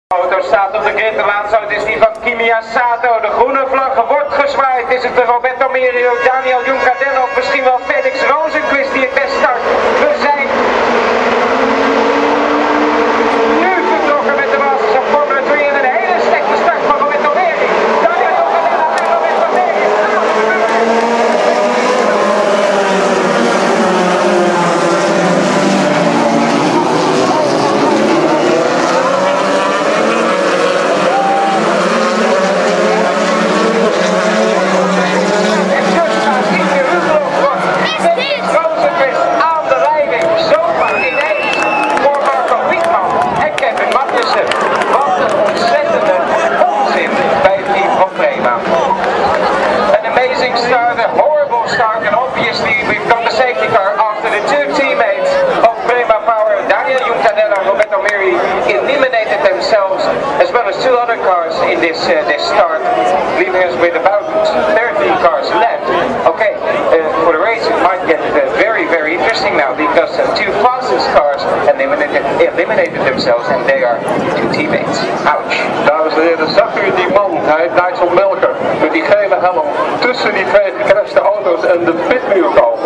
De auto staat op de grid, de laatste auto is die van Kimi Sato. De groene vlag wordt gezwaaid. Is het de Roberto Merio, Daniel Juncadello of misschien wel Felix Rosenqvist die het best start. We zijn nu vertrokken met de Masters of Formula 3 en een hele slechte start van Roberto Merio. Daniel Juncadello en Roberto Merio. Eliminated themselves as well as two other cars in this start, leaving us with about 13 cars left. Okay, for the race it might get very interesting now because the two fastest cars eliminated themselves and they are two teammates. Ouch. Dames en heren, zag u die man? Hij draait zo'n melker met die gele helm tussen die twee gecrashte auto's en de pitmuur al.